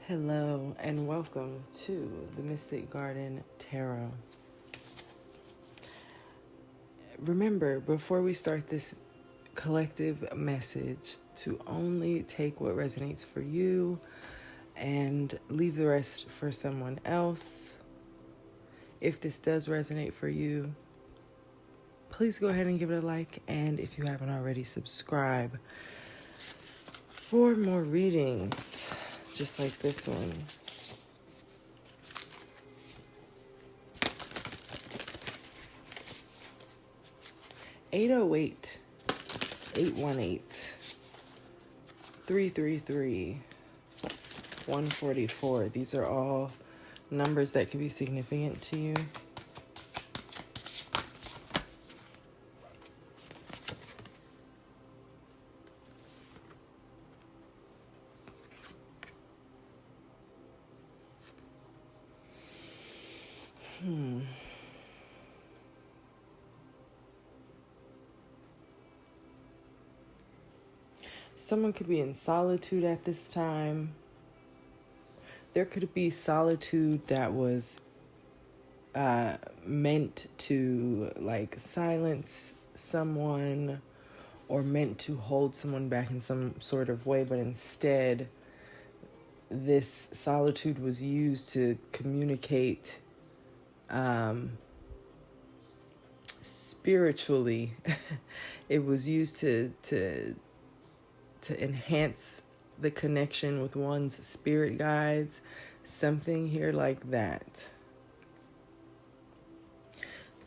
Hello and welcome to the Mystic Garden Tarot. Remember, before we start this collective message, to only take what resonates for you and leave the rest for someone else. If this does resonate for you, please go ahead and give it a like, and if you haven't already, subscribe for more readings just like this one. (808) 818 333 144. These are all numbers that could be significant to you. Someone could be in solitude at this time. There could be solitude that was meant to silence someone or meant to hold someone back in some sort of way, but instead this solitude was used to communicate spiritually. It was used to enhance the connection with one's spirit guides, something here like that.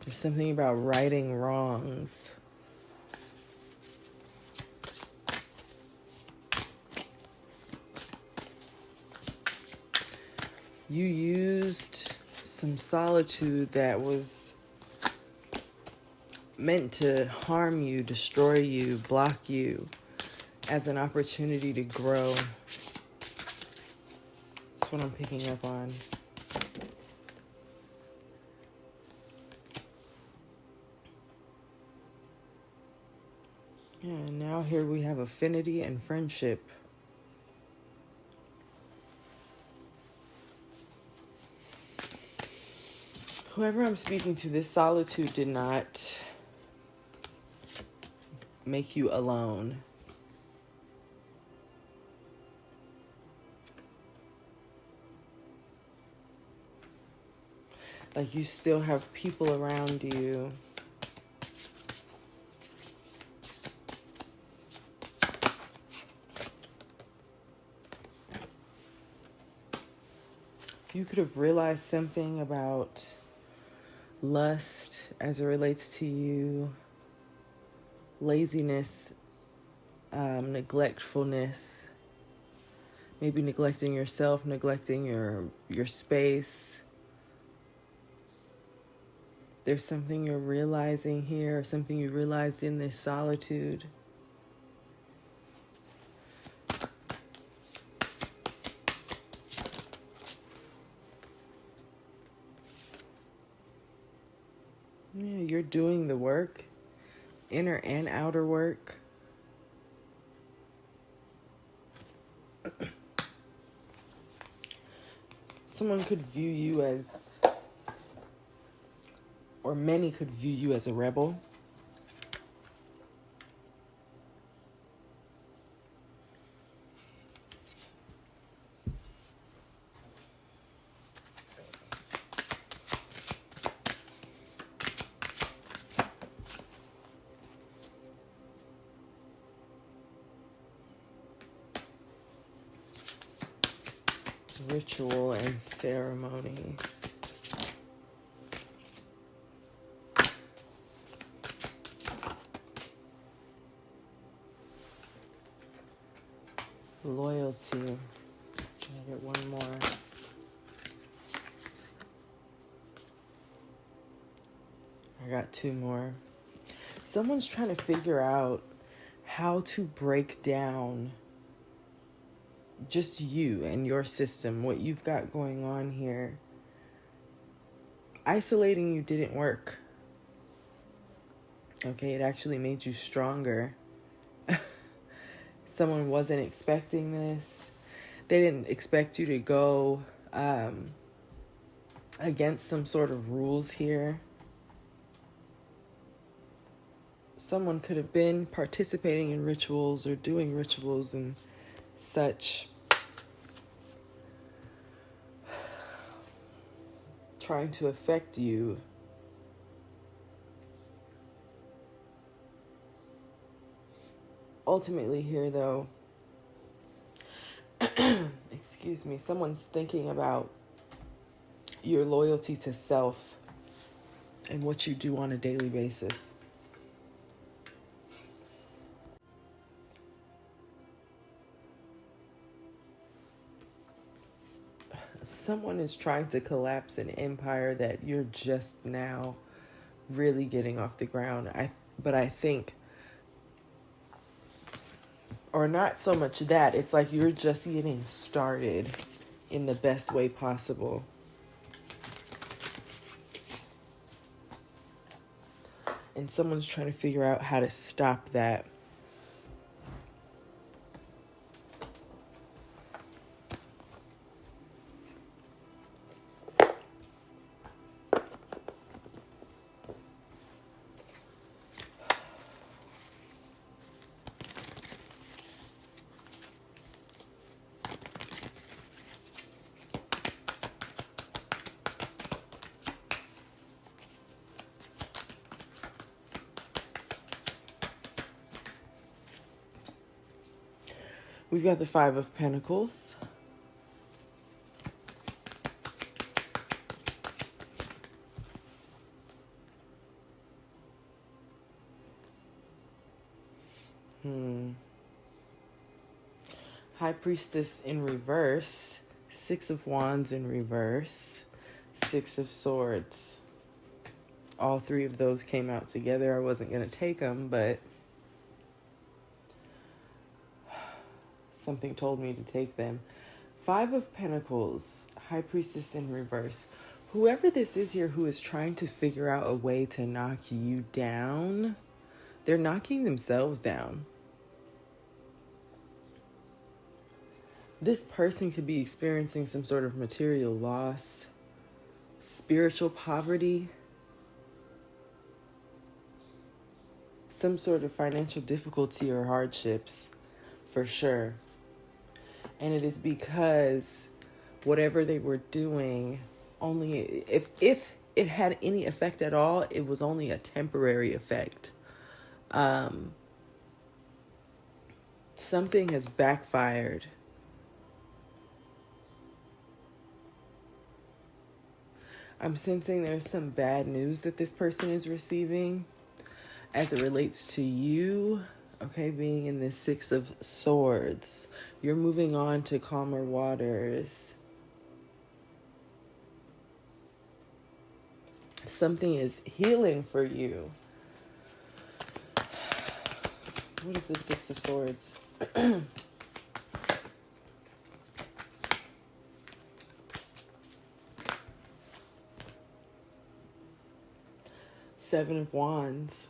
There's something about righting wrongs. You used some solitude that was meant to harm you, destroy you, block you, as an opportunity to grow. That's what I'm picking up on. Yeah, and now here we have affinity and friendship. Whoever I'm speaking to, this solitude did not make you alone. Like, you still have people around you. You could have realized something about lust as it relates to you, laziness, neglectfulness, maybe neglecting yourself, neglecting your space. There's something you're realizing here, something you realized in this solitude. Yeah, you're doing the work, inner and outer work. Someone could view you as, or many could view you as, a rebel. Ritual and ceremony. Loyalty. Can I get one more? I got two more. Someone's trying to figure out how to break down just you and your system, what you've got going on here. Isolating you didn't work. Okay, it actually made you stronger. Someone wasn't expecting this. They didn't expect you to go against some sort of rules here. Someone could have been participating in rituals or doing rituals and such, trying to affect you. Ultimately here, though, excuse me, someone's thinking about your loyalty to self and what you do on a daily basis. Someone is trying to collapse an empire that you're just now really getting off the ground. But I think, or not so much that, it's like you're just getting started in the best way possible. And someone's trying to figure out how to stop that. We've got the Five of Pentacles. High Priestess in reverse. Six of Wands in reverse. Six of Swords. All three of those came out together. I wasn't going to take them, but something told me to take them. Five of Pentacles. High Priestess in reverse. Whoever this is here who is trying to figure out a way to knock you down, they're knocking themselves down. This person could be experiencing some sort of material loss, spiritual poverty, some sort of financial difficulty or hardships, for sure. And it is because whatever they were doing, only if it had any effect at all, it was only a temporary effect. Something has backfired. I'm sensing there's some bad news that this person is receiving as it relates to you. Okay, being in this Six of Swords. You're moving on to calmer waters. Something is healing for you. What is the Six of Swords? Seven of Wands.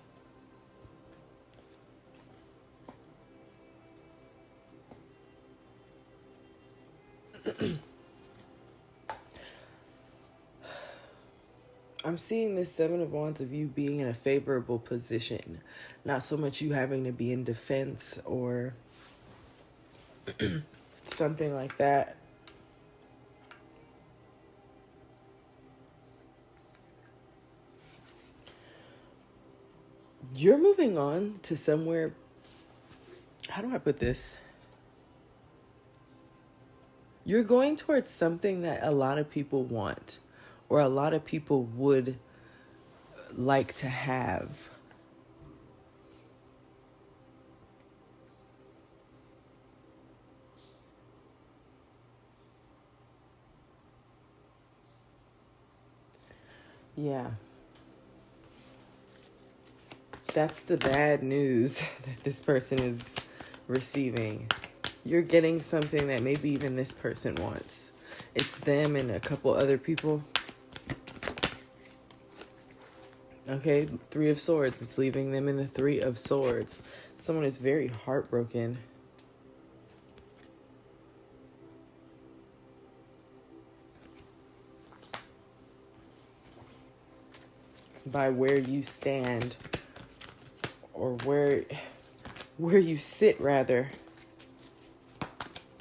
I'm seeing this Seven of Wands of you being in a favorable position. Not so much you having to be in defense or something like that. You're moving on to somewhere, how do I put this? You're going towards something that a lot of people want or a lot of people would like to have. Yeah. That's the bad news that this person is receiving. You're getting something that maybe even this person wants. It's them and a couple other people. Okay, Three of Swords. It's leaving them in the Three of Swords. Someone is very heartbroken. by where you stand, or where you sit, rather.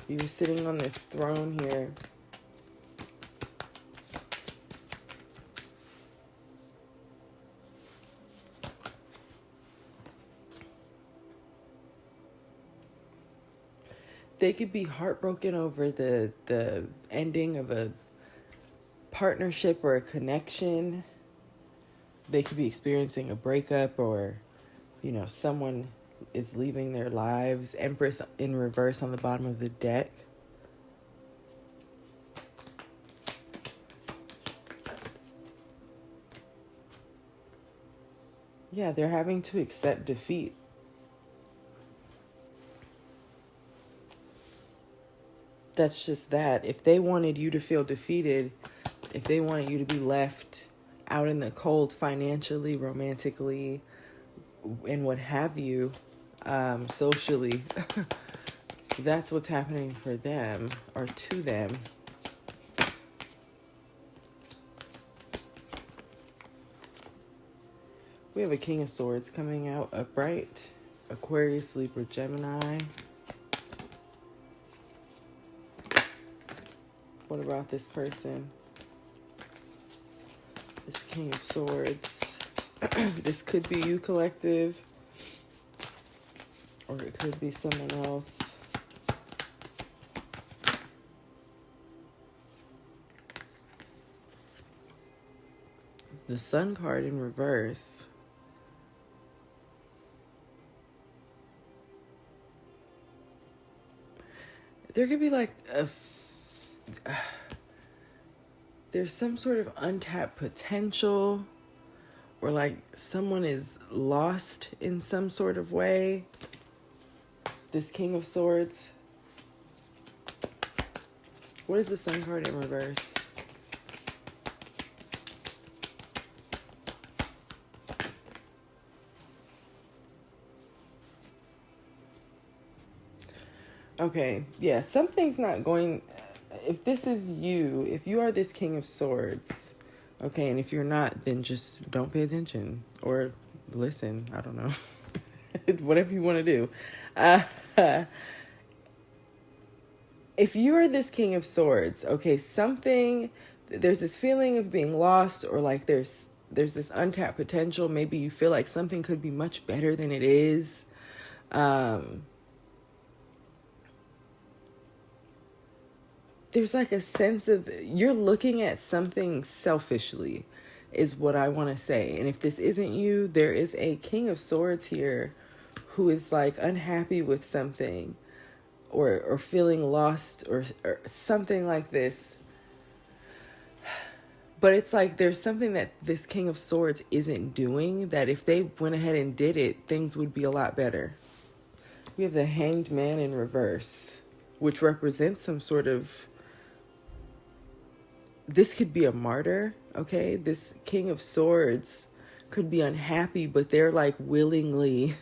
You're sitting on this throne here. They could be heartbroken over the ending of a partnership or a connection. They could be experiencing a breakup, or, someone is leaving their lives. Empress in reverse on the bottom of the deck. Yeah, they're having to accept defeat. That's just that. If they wanted you to feel defeated, if they wanted you to be left out in the cold financially, romantically, and what have you, socially, that's what's happening for them, or to them. We have a King of Swords coming out upright. Aquarius, Libra, Gemini. What about this person? This King of Swords. This could be you, collective. Or it could be someone else. The Sun card in reverse. There could be like there's some sort of untapped potential, or like someone is lost in some sort of way. This King of Swords. What is the Sun card in reverse? Okay, yeah, something's not going... If this is you, if you are this King of Swords, okay, and if you're not, then just don't pay attention. Or listen, I don't know. Whatever you want to do. If you are this King of Swords, okay, there's this feeling of being lost, or like there's this untapped potential. Maybe you feel like something could be much better than it is. There's like a sense of, you're looking at something selfishly, is what I want to say. And if this isn't you, there is a King of Swords here who is like unhappy with something, or feeling lost, or something like this. But it's like there's something that this King of Swords isn't doing, that if they went ahead and did it, things would be a lot better. We have the Hanged Man in reverse, which represents some sort of... This could be a martyr, okay? This King of Swords could be unhappy, but they're like willingly,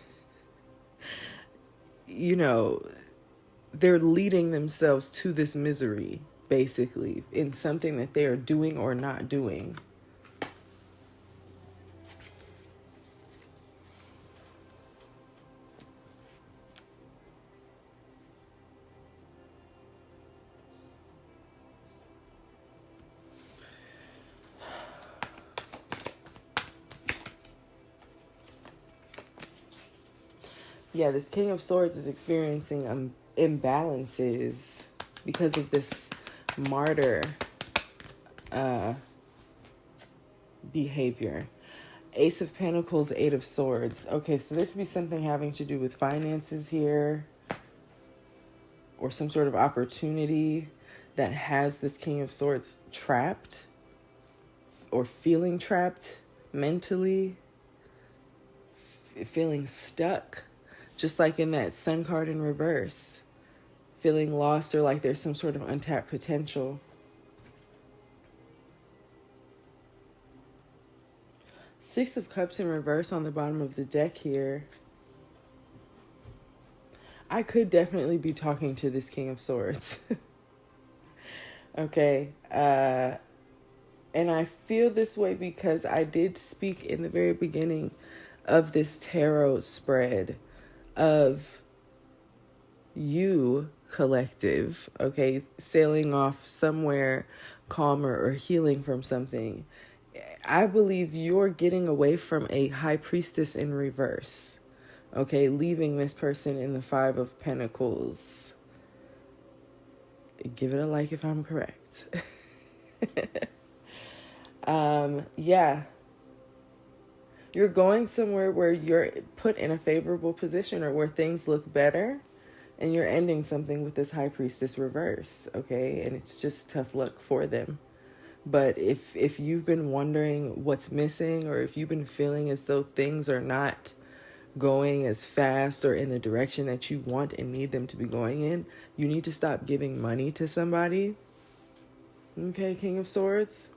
they're leading themselves to this misery, basically, in something that they are doing or not doing. Yeah, this King of Swords is experiencing imbalances because of this martyr behavior. Ace of Pentacles, Eight of Swords. Okay, so there could be something having to do with finances here, or some sort of opportunity that has this King of Swords trapped, or feeling trapped mentally, feeling stuck. Just like in that Sun card in reverse, feeling lost, or like there's some sort of untapped potential. Six of Cups in reverse on the bottom of the deck here. I could definitely be talking to this King of Swords. Okay. And I feel this way because I did speak in the very beginning of this tarot spread of you, collective, okay, sailing off somewhere calmer or healing from something. I believe you're getting away from a high priestess in reverse, okay, leaving this person in the Five of Pentacles. Give it a like if I'm correct. Yeah. You're going somewhere where you're put in a favorable position or where things look better, and you're ending something with this high priestess reverse, okay? And it's just tough luck for them. But if you've been wondering what's missing, or if you've been feeling as though things are not going as fast or in the direction that you want and need them to be going in, you need to stop giving money to somebody. Okay, King of Swords.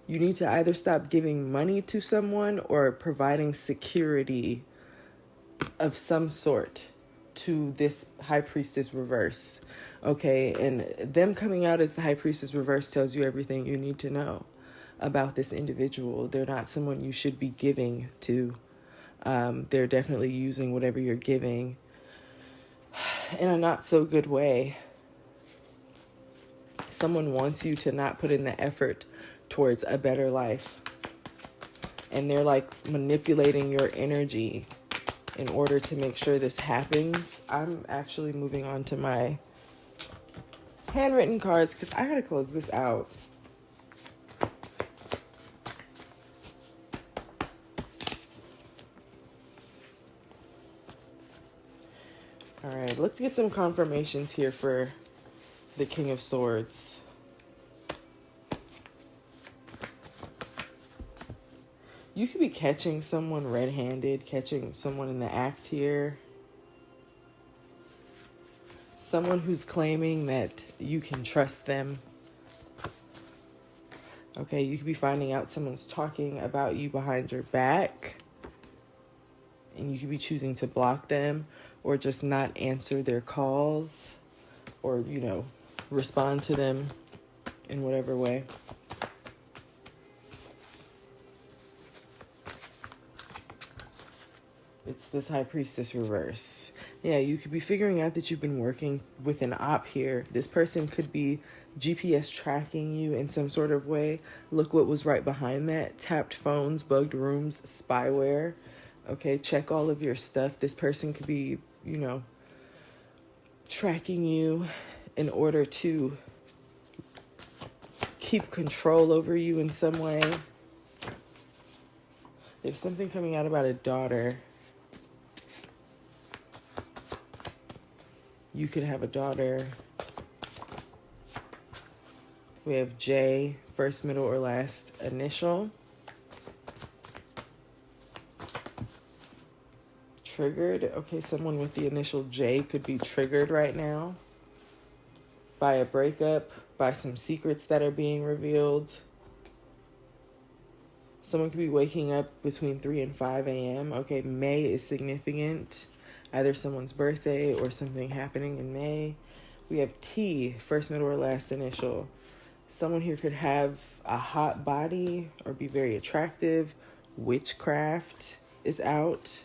You need to either stop giving money to someone or providing security of some sort to this high priestess reverse. Okay, and them coming out as the high priestess reverse tells you everything you need to know about this individual. They're not someone you should be giving to. They're definitely using whatever you're giving in a not so good way. Someone wants you to not put in the effort towards a better life. And they're like manipulating your energy in order to make sure this happens. I'm actually moving on to my handwritten cards because I gotta close this out. All right, let's get some confirmations here for the King of Swords. You could be catching someone red-handed, catching someone in the act here. Someone who's claiming that you can trust them. Okay, you could be finding out someone's talking about you behind your back. And you could be choosing to block them or just not answer their calls or, respond to them in whatever way. It's this high priestess reverse. Yeah, you could be figuring out that you've been working with an op here. This person could be GPS tracking you in some sort of way. Look what was right behind that. Tapped phones, bugged rooms, spyware. Okay, check all of your stuff. This person could be, tracking you in order to keep control over you in some way. There's something coming out about a daughter. You could have a daughter. We have J, first, middle, or last initial. Triggered. Okay, someone with the initial J could be triggered right now by a breakup, by some secrets that are being revealed. Someone could be waking up between 3 and 5 a.m. Okay, May is significant. Either someone's birthday or something happening in May. We have T, first, middle, or last initial. Someone here could have a hot body or be very attractive. Witchcraft is out.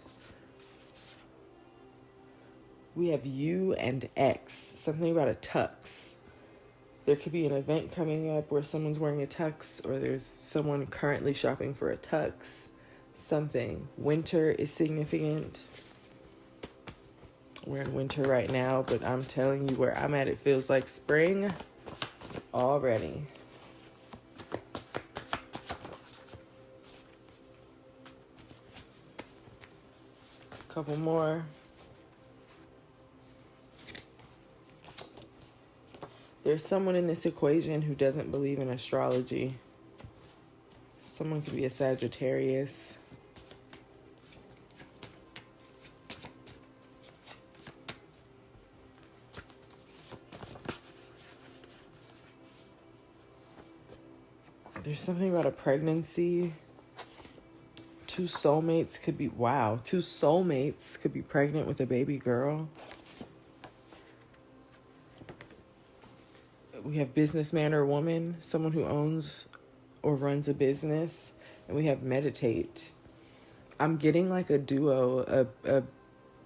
We have U and X, something about a tux. There could be an event coming up where someone's wearing a tux, or there's someone currently shopping for a tux. Something. Winter is significant. We're in winter right now, but I'm telling you, where I'm at, it feels like spring already. Couple more. There's someone in this equation who doesn't believe in astrology. Someone could be a Sagittarius. There's something about a pregnancy. Two soulmates could be pregnant with a baby girl. we have businessman or woman, someone who owns or runs a business, and we have meditate. I'm getting like a duo,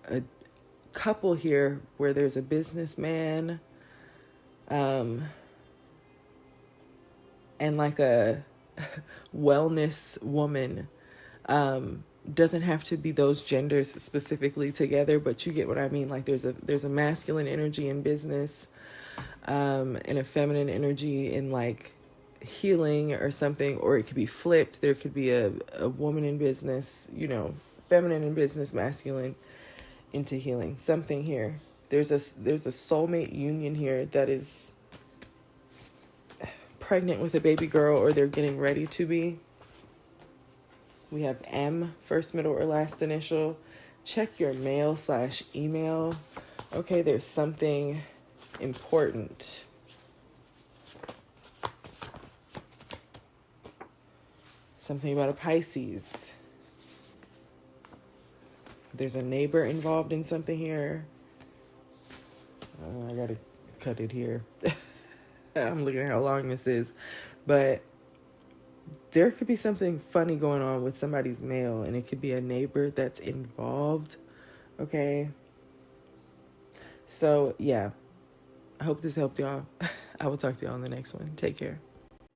a couple here where there's a businessman, and like a wellness woman. Doesn't have to be those genders specifically together, but you get what I mean. Like there's a masculine energy in business, and a feminine energy in like healing or something, or it could be flipped. There could be a woman in business, feminine in business, masculine into healing. Something here. There's a soulmate union here that is pregnant with a baby girl, or they're getting ready to be. We have M, first, middle, or last initial. Check your mail/email. Okay, there's something important. Something about a Pisces. There's a neighbor involved in something here. I gotta cut it here. I'm looking at how long this is. But there could be something funny going on with somebody's mail, and it could be a neighbor that's involved. Okay. So, yeah. I hope this helped y'all. I will talk to y'all in the next one. Take care.